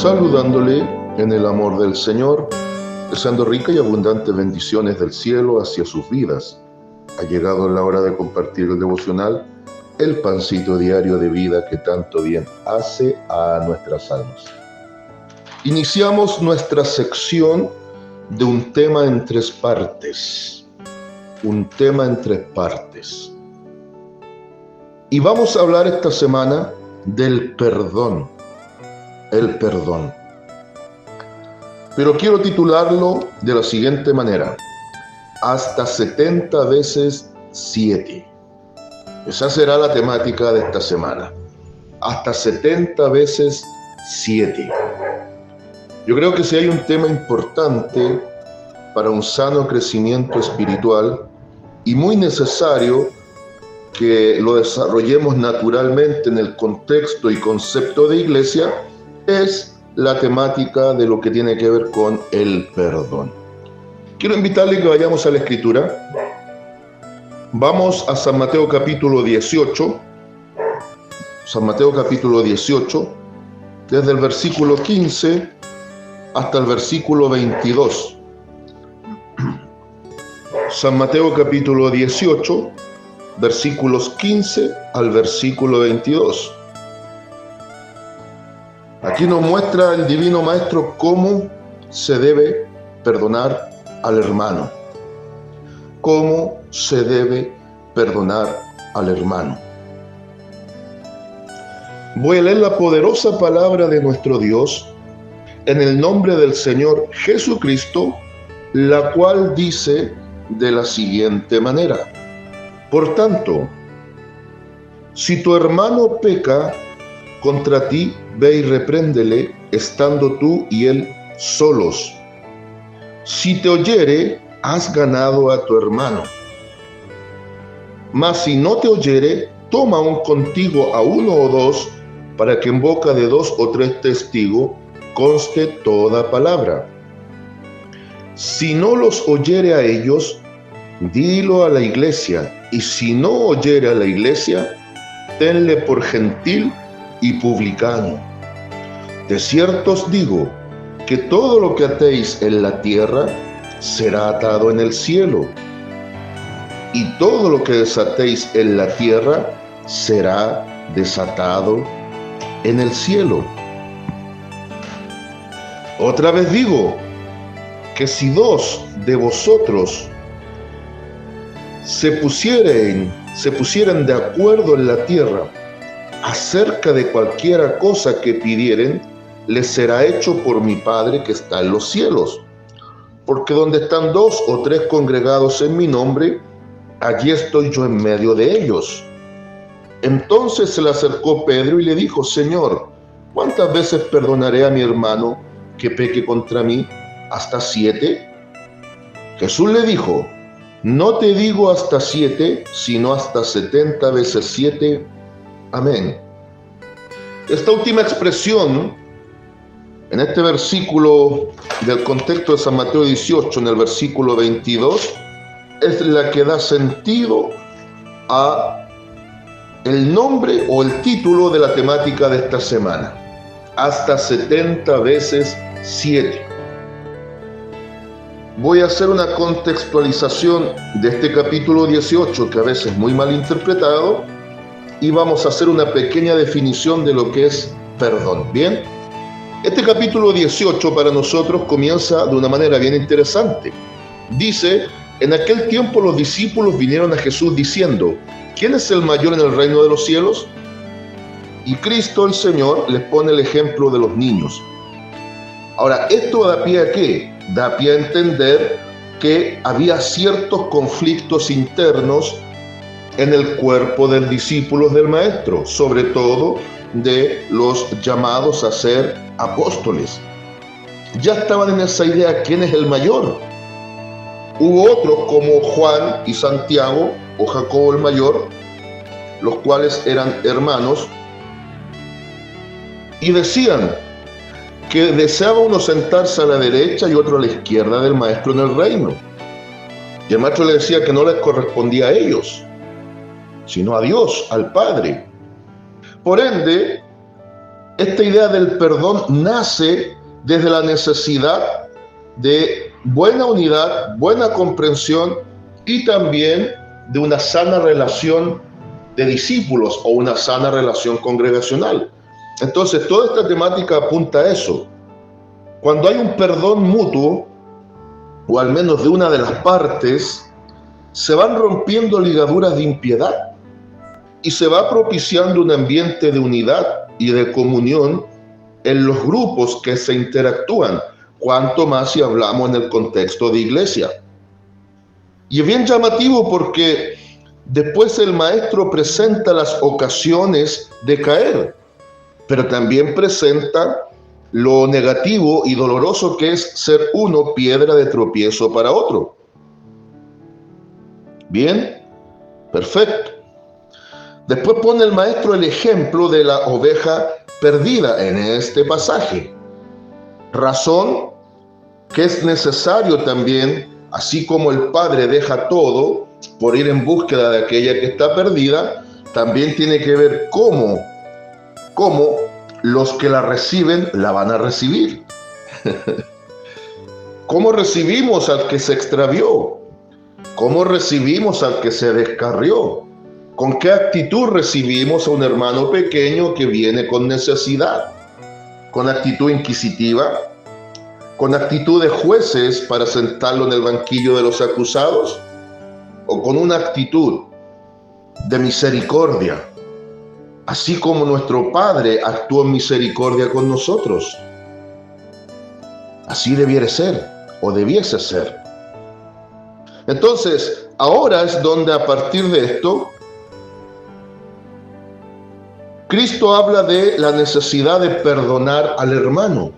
saludándole en el amor del Señor, deseando rica y abundante bendiciones del cielo hacia sus vidas. Ha llegado la hora de compartir el devocional, el pancito diario de vida que tanto bien hace a nuestras almas. Iniciamos nuestra sección de un tema en tres partes. Un tema en tres partes. Y vamos a hablar esta semana del perdón. El perdón. Pero quiero titularlo de la siguiente manera: hasta 70 veces 7. Esa será la temática de esta semana. Hasta 70 veces 7. Yo creo que si hay un tema importante para un sano crecimiento espiritual y muy necesario que lo desarrollemos naturalmente en el contexto y concepto de iglesia, es la temática de lo que tiene que ver con el perdón. Quiero invitarle que vayamos a la Escritura. Vamos a San Mateo capítulo 18. San Mateo capítulo 18, desde el versículo 15 hasta el versículo 22. San Mateo capítulo 18, versículos 15 al versículo 22. Aquí nos muestra el Divino Maestro cómo se debe perdonar al hermano. Cómo se debe perdonar al hermano. Voy a leer la poderosa palabra de nuestro Dios en el nombre del Señor Jesucristo, la cual dice de la siguiente manera: por tanto, si tu hermano peca contra ti, ve y repréndele, estando tú y él solos. Si te oyere, has ganado a tu hermano. Mas si no te oyere, toma aún contigo a uno o dos, para que en boca de 2 o 3 testigos conste toda palabra. Si no los oyere a ellos, dilo a la iglesia, y si no oyere a la iglesia, tenle por gentil y publicano. De cierto os digo que todo lo que atéis en la tierra será atado en el cielo, y todo lo que desatéis en la tierra será desatado en el cielo. Otra vez digo que si 2 de vosotros se pusieran de acuerdo en la tierra acerca de cualquiera cosa que pidieren, les será hecho por mi Padre que está en los cielos. Porque donde están 2 o 3 congregados en mi nombre, allí estoy yo en medio de ellos. Entonces se le acercó Pedro y le dijo: Señor, ¿cuántas veces perdonaré a mi hermano que peque contra mí? ¿Hasta 7? Jesús le dijo: no te digo hasta 7, sino hasta 70 veces 7. Amén. Esta última expresión, en este versículo del contexto de San Mateo 18, en el versículo 22, es la que da sentido a el nombre o el título de la temática de esta semana: hasta 70 veces 7. Voy a hacer una contextualización de este capítulo 18, que a veces es muy mal interpretado, y vamos a hacer una pequeña definición de lo que es perdón. Bien, este capítulo 18 para nosotros comienza de una manera bien interesante. Dice: en aquel tiempo los discípulos vinieron a Jesús diciendo: ¿quién es el mayor en el reino de los cielos? Y Cristo el Señor les pone el ejemplo de los niños. Ahora, ¿esto da pie a qué? Da pie a entender que había ciertos conflictos internos en el cuerpo de discípulos del Maestro, sobre todo de los llamados a ser apóstoles. Ya estaban en esa idea: ¿quién es el mayor? Hubo otros como Juan y Santiago, o Jacobo el mayor, los cuales eran hermanos, y decían que deseaba uno sentarse a la derecha y otro a la izquierda del Maestro en el reino. Y el Maestro le decía que no les correspondía a ellos, sino a Dios, al Padre. Por ende, esta idea del perdón nace desde la necesidad de buena unidad, buena comprensión y también de una sana relación de discípulos o una sana relación congregacional. Entonces, toda esta temática apunta a eso. Cuando hay un perdón mutuo, o al menos de una de las partes, se van rompiendo ligaduras de impiedad y se va propiciando un ambiente de unidad y de comunión en los grupos que se interactúan, cuanto más si hablamos en el contexto de iglesia. Y es bien llamativo porque después el maestro presenta las ocasiones de caer, pero también presenta lo negativo y doloroso que es ser uno piedra de tropiezo para otro. Bien, perfecto. Después pone el maestro el ejemplo de la oveja perdida en este pasaje. Razón que es necesario también, así como el padre deja todo por ir en búsqueda de aquella que está perdida, también tiene que ver cómo los que la reciben la van a recibir. ¿Cómo recibimos al que se extravió? ¿Cómo recibimos al que se descarrió? ¿Con qué actitud recibimos a un hermano pequeño que viene con necesidad? ¿Con actitud inquisitiva? ¿Con actitud de jueces para sentarlo en el banquillo de los acusados? ¿O con una actitud de misericordia? Así como nuestro Padre actuó en misericordia con nosotros. Así debiera ser, o debiese ser. Entonces, ahora es donde a partir de esto, Cristo habla de la necesidad de perdonar al hermano.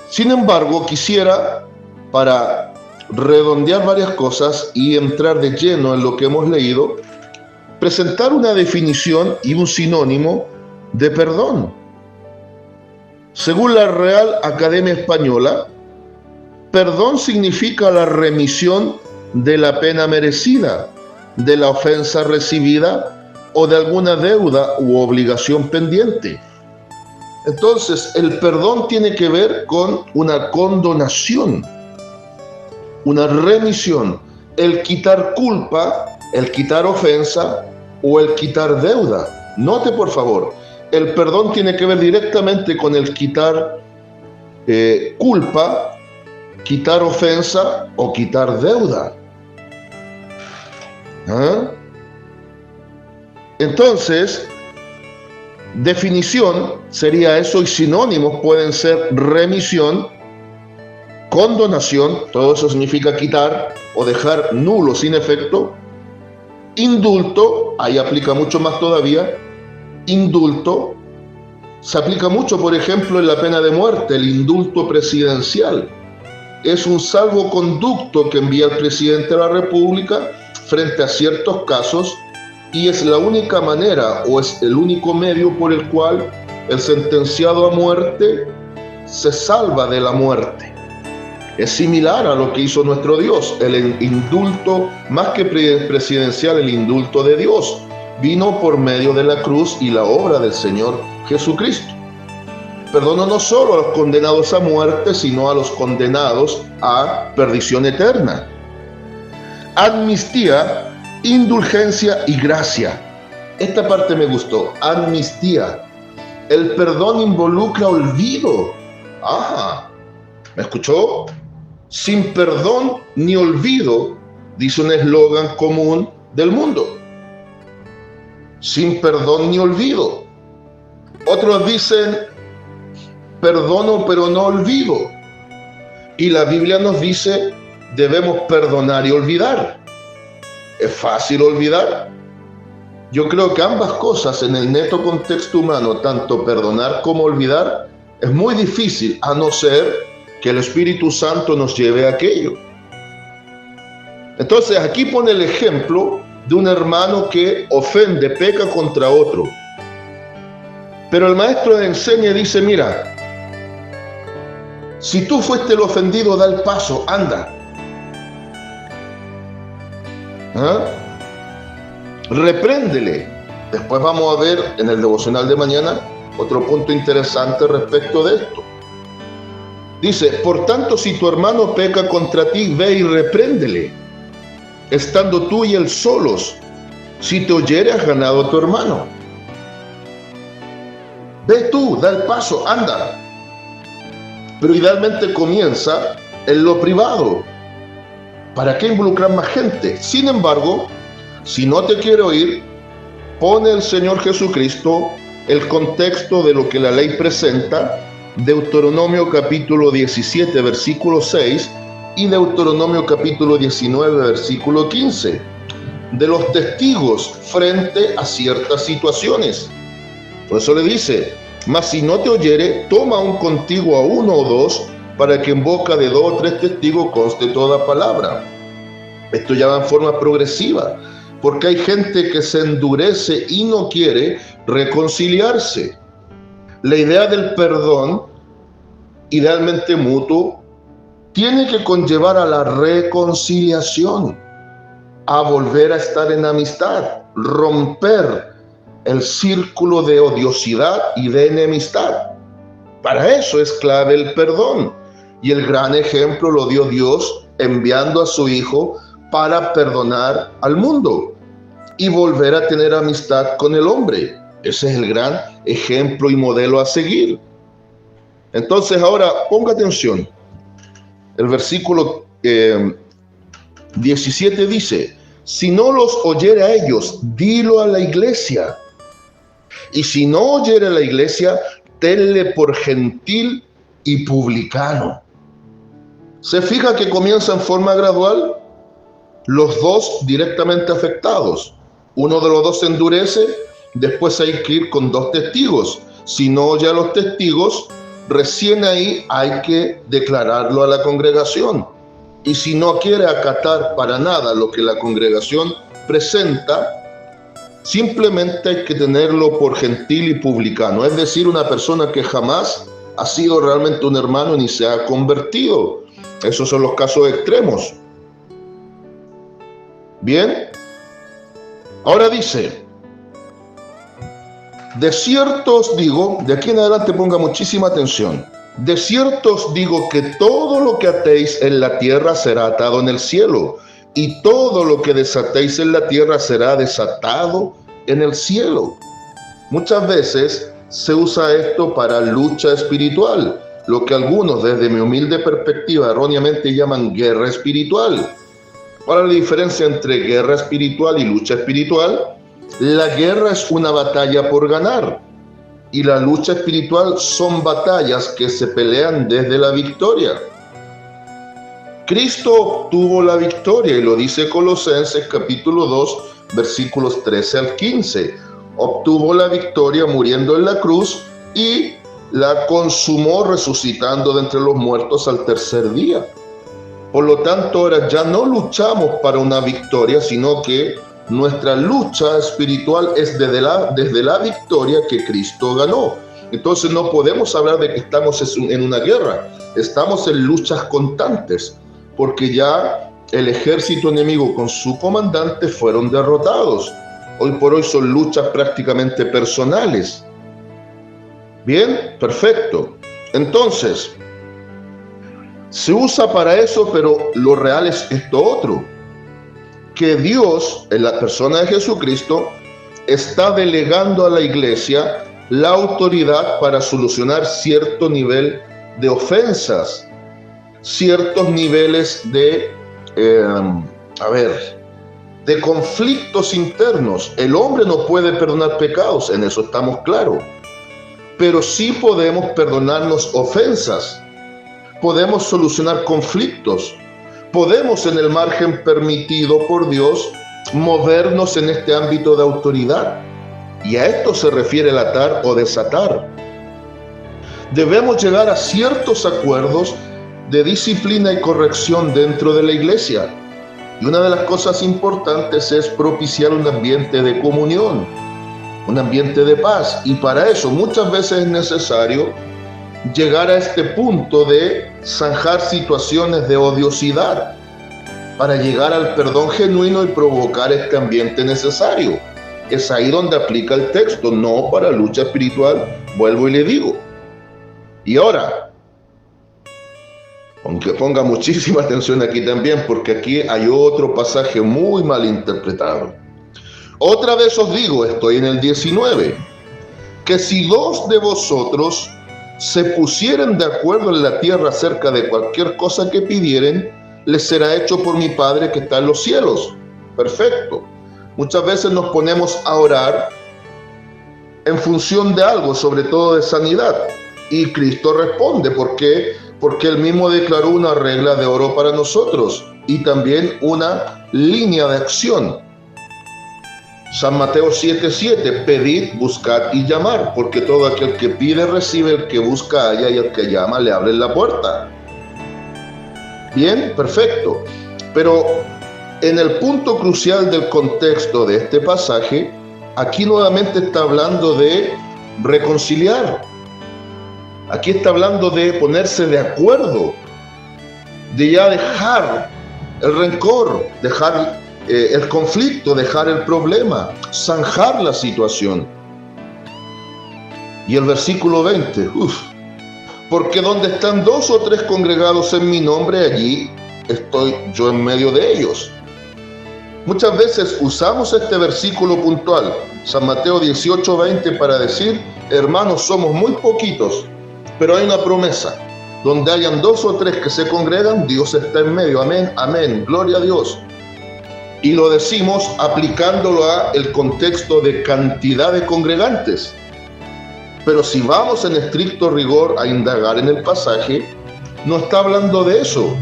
Sin embargo, quisiera, para redondear varias cosas y entrar de lleno en lo que hemos leído, presentar una definición y un sinónimo de perdón. Según la Real Academia Española, perdón significa la remisión de la pena merecida, de la ofensa recibida o de alguna deuda u obligación pendiente. Entonces, el perdón tiene que ver con una condonación, una remisión, el quitar culpa, el quitar ofensa o el quitar deuda. Note, por favor, el perdón tiene que ver directamente con el quitar culpa, quitar ofensa o quitar deuda. Entonces, definición sería eso y sinónimos pueden ser remisión, condonación, todo eso significa quitar o dejar nulo sin efecto, indulto, ahí aplica mucho más todavía, indulto, se aplica mucho por ejemplo en la pena de muerte, el indulto presidencial, es un salvoconducto que envía el presidente de la República frente a ciertos casos y es la única manera o es el único medio por el cual el sentenciado a muerte se salva de la muerte. Es similar a lo que hizo nuestro Dios, el indulto, más que presidencial, el indulto de Dios, vino por medio de la cruz y la obra del Señor Jesucristo. Perdona no solo a los condenados a muerte, sino a los condenados a perdición eterna. Amnistía, indulgencia y gracia. Esta parte me gustó. Amnistía. El perdón involucra olvido. Ajá. ¿Me escuchó? Sin perdón ni olvido, dice un eslogan común del mundo. Sin perdón ni olvido. Otros dicen, perdono pero no olvido. Y la Biblia nos dice, debemos perdonar y olvidar. ¿Es fácil olvidar? Yo creo que ambas cosas en el neto contexto humano, tanto perdonar como olvidar, es muy difícil, a no ser que el Espíritu Santo nos lleve a aquello. Entonces aquí pone el ejemplo de un hermano que ofende, peca contra otro. Pero el maestro enseña y dice, mira, si tú fuiste el ofendido, da el paso, anda. Repréndele. Después vamos a ver en el devocional de mañana Otro punto interesante respecto de esto. Dice, por tanto, si tu hermano peca contra ti, ve y repréndele, estando tú y él solos. Si te oyere, has ganado a tu hermano. Ve tú, da el paso, anda. Pero idealmente comienza en lo privado. ¿Para qué involucrar más gente? Sin embargo, si no te quiere oír, pone el Señor Jesucristo el contexto de lo que la ley presenta, Deuteronomio capítulo 17, versículo 6 y Deuteronomio capítulo 19, versículo 15, de los testigos frente a ciertas situaciones. Por eso le dice, mas si no te oyere, toma aún contigo a uno o dos, para que en boca de 2 o 3 testigos conste toda palabra. Esto ya va en forma progresiva, porque hay gente que se endurece y no quiere reconciliarse. La idea del perdón, idealmente mutuo, tiene que conllevar a la reconciliación, a volver a estar en amistad, romper el círculo de odiosidad y de enemistad. Para eso es clave el perdón. Y el gran ejemplo lo dio Dios enviando a su Hijo para perdonar al mundo y volver a tener amistad con el hombre. Ese es el gran ejemplo y modelo a seguir. Entonces ahora ponga atención. El versículo 17 dice, si no los oyere a ellos, dilo a la iglesia. Y si no oyere a la iglesia, tenle por gentil y publicano. ¿Se fija que comienza en forma gradual? Los dos directamente afectados. Uno de los dos se endurece, después hay que ir con 2 testigos. Si no oye a los testigos, recién ahí hay que declararlo a la congregación. Y si no quiere acatar para nada lo que la congregación presenta, simplemente hay que tenerlo por gentil y publicano, es decir, una persona que jamás ha sido realmente un hermano ni se ha convertido. Esos son los casos extremos. Bien, ahora dice, de cierto os digo, de aquí en adelante ponga muchísima atención, de cierto os digo que todo lo que atéis en la tierra será atado en el cielo, y todo lo que desatéis en la tierra será desatado en el cielo. Muchas veces se usa esto para lucha espiritual, lo que algunos desde mi humilde perspectiva erróneamente llaman guerra espiritual. ¿Cuál es la diferencia entre guerra espiritual y lucha espiritual? La guerra es una batalla por ganar y la lucha espiritual son batallas que se pelean desde la victoria. Cristo obtuvo la victoria y lo dice Colosenses capítulo 2, versículos 13 al 15. Obtuvo la victoria muriendo en la cruz y la consumó resucitando de entre los muertos al 3er día. Por lo tanto, ahora ya no luchamos para una victoria, sino que nuestra lucha espiritual es desde la victoria que Cristo ganó. Entonces no podemos hablar de que estamos en una guerra, estamos en luchas constantes, porque ya el ejército enemigo con su comandante fueron derrotados. Hoy por hoy son luchas prácticamente personales. Bien, perfecto. Entonces, se usa para eso, pero lo real es esto otro, que Dios, en la persona de Jesucristo, está delegando a la iglesia la autoridad para solucionar cierto nivel de ofensas, ciertos niveles de conflictos internos. El hombre no puede perdonar pecados, en eso estamos claros, pero sí podemos perdonarnos ofensas, podemos solucionar conflictos, podemos en el margen permitido por Dios movernos en este ámbito de autoridad. Y a esto se refiere el atar o desatar. Debemos llegar a ciertos acuerdos de disciplina y corrección dentro de la iglesia. Y una de las cosas importantes es propiciar un ambiente de comunión, un ambiente de paz. Y para eso muchas veces es necesario llegar a este punto de zanjar situaciones de odiosidad para llegar al perdón genuino y provocar este ambiente necesario. Es ahí donde aplica el texto, no para lucha espiritual, vuelvo y le digo. Y ahora, aunque ponga muchísima atención aquí también, porque aquí hay otro pasaje muy mal interpretado. Otra vez os digo, estoy en el 19, que si dos de vosotros se pusieren de acuerdo en la tierra acerca de cualquier cosa que pidieren, les será hecho por mi Padre que está en los cielos. Perfecto. Muchas veces nos ponemos a orar en función de algo, sobre todo de sanidad. Y Cristo responde, ¿por qué? Porque Él mismo declaró una regla de oro para nosotros y también una línea de acción. San Mateo 7:7, pedid, buscad y llamar, porque todo aquel que pide recibe, el que busca halla y el que llama le abre la puerta. Bien, perfecto. Pero en el punto crucial del contexto de este pasaje, aquí nuevamente está hablando de reconciliar. Aquí está hablando de ponerse de acuerdo, de ya dejar el rencor, dejar el conflicto, dejar el problema, zanjar la situación. Y el versículo 20, porque donde están 2 o 3 congregados en mi nombre, allí estoy yo en medio de ellos. Muchas veces usamos este versículo puntual, San Mateo 18:20, para decir, hermanos, somos muy poquitos, pero hay una promesa. Donde hayan 2 o 3 que se congregan, Dios está en medio. Amén, amén, gloria a Dios. Y lo decimos aplicándolo a el contexto de cantidad de congregantes. Pero si vamos en estricto rigor a indagar en el pasaje, no está hablando de eso.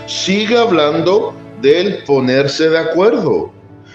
Sigue hablando del ponerse de acuerdo,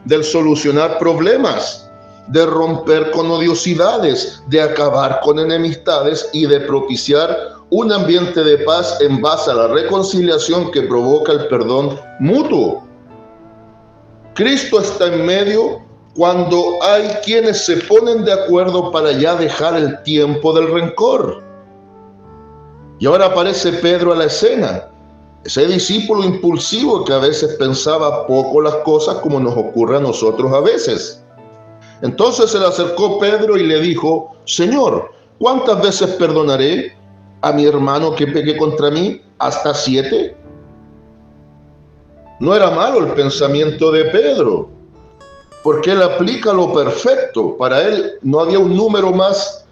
del solucionar problemas, de romper con odiosidades, de acabar con enemistades y de propiciar un ambiente de paz en base a la reconciliación que provoca el perdón mutuo. Cristo está en medio cuando hay quienes se ponen de acuerdo para ya dejar el tiempo del rencor. Y ahora aparece Pedro a la escena, ese discípulo impulsivo que a veces pensaba poco las cosas como nos ocurre a nosotros a veces. Entonces se le acercó Pedro y le dijo, Señor, ¿cuántas veces perdonaré a mi hermano que peque contra mí? ¿Hasta 7? No era malo el pensamiento de Pedro, porque él aplica lo perfecto. Para él no había un número más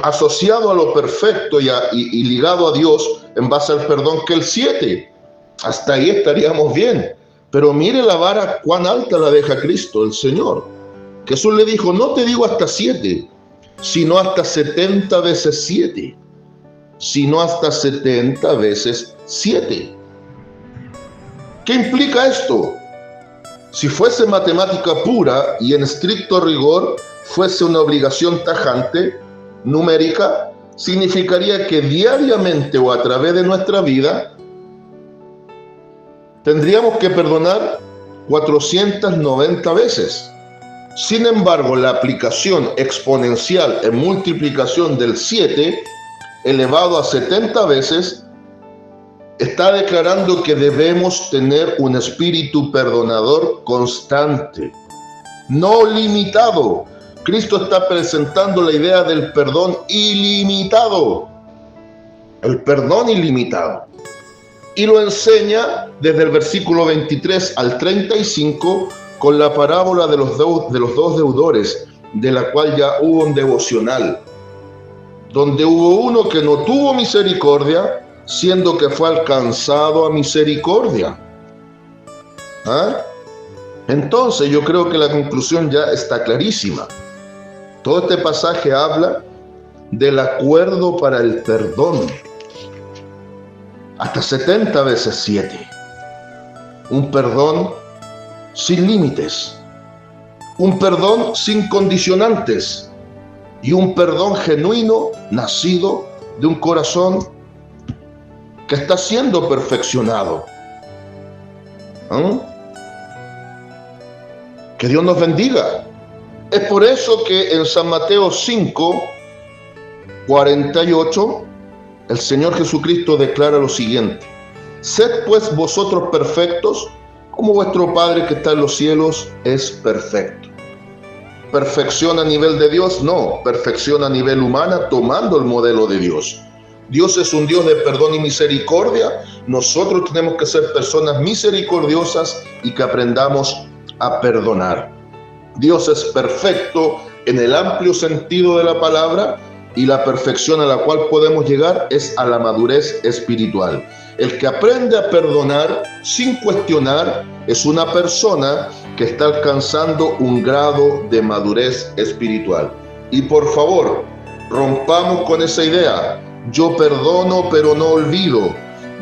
asociado a lo perfecto y ligado a Dios en base al perdón que el 7. Hasta ahí estaríamos bien. Pero mire la vara cuán alta la deja Cristo, el Señor. Jesús le dijo, no te digo hasta 7, sino hasta 70 veces 7. Sino hasta 70 veces 7. ¿Qué implica esto? Si fuese matemática pura y en estricto rigor fuese una obligación tajante, numérica, significaría que diariamente o a través de nuestra vida tendríamos que perdonar 490 veces. Sin embargo, la aplicación exponencial en multiplicación del 7 elevado a 70 veces está declarando que debemos tener un espíritu perdonador constante, no limitado. Cristo está presentando la idea del perdón ilimitado, el perdón ilimitado. Y lo enseña desde el versículo 23 al 35 con la parábola de los dos deudores, de la cual ya hubo un devocional, donde hubo uno que no tuvo misericordia, siendo que fue alcanzado a misericordia. Entonces yo creo que la conclusión ya está clarísima. Todo este pasaje habla del acuerdo para el perdón. Hasta 70 veces 7. Un perdón sin límites. Un perdón sin condicionantes. Y un perdón genuino, nacido de un corazón que está siendo perfeccionado. Que Dios nos bendiga. Es por eso que en San Mateo 5:48 el Señor Jesucristo declara lo siguiente: sed pues vosotros perfectos, como vuestro Padre que está en los cielos es perfecto. perfección a nivel de Dios, no, perfección a nivel humana, tomando el modelo de Dios. Dios es un Dios de perdón y misericordia. Nosotros tenemos que ser personas misericordiosas y que aprendamos a perdonar. Dios es perfecto en el amplio sentido de la palabra, y la perfección a la cual podemos llegar es a la madurez espiritual. El que aprende a perdonar sin cuestionar es una persona que está alcanzando un grado de madurez espiritual. Y por favor, rompamos con esa idea. Yo perdono, pero no olvido.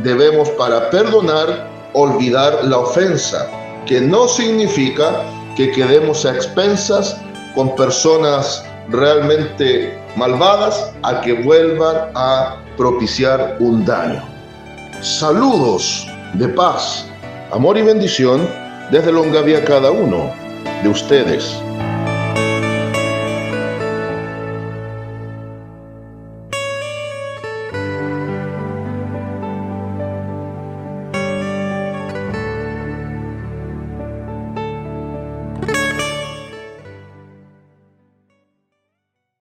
Debemos, para perdonar, olvidar la ofensa, que no significa que quedemos a expensas con personas realmente malvadas a que vuelvan a propiciar un daño. Saludos de paz, amor y bendición desde Longavía a cada uno de ustedes.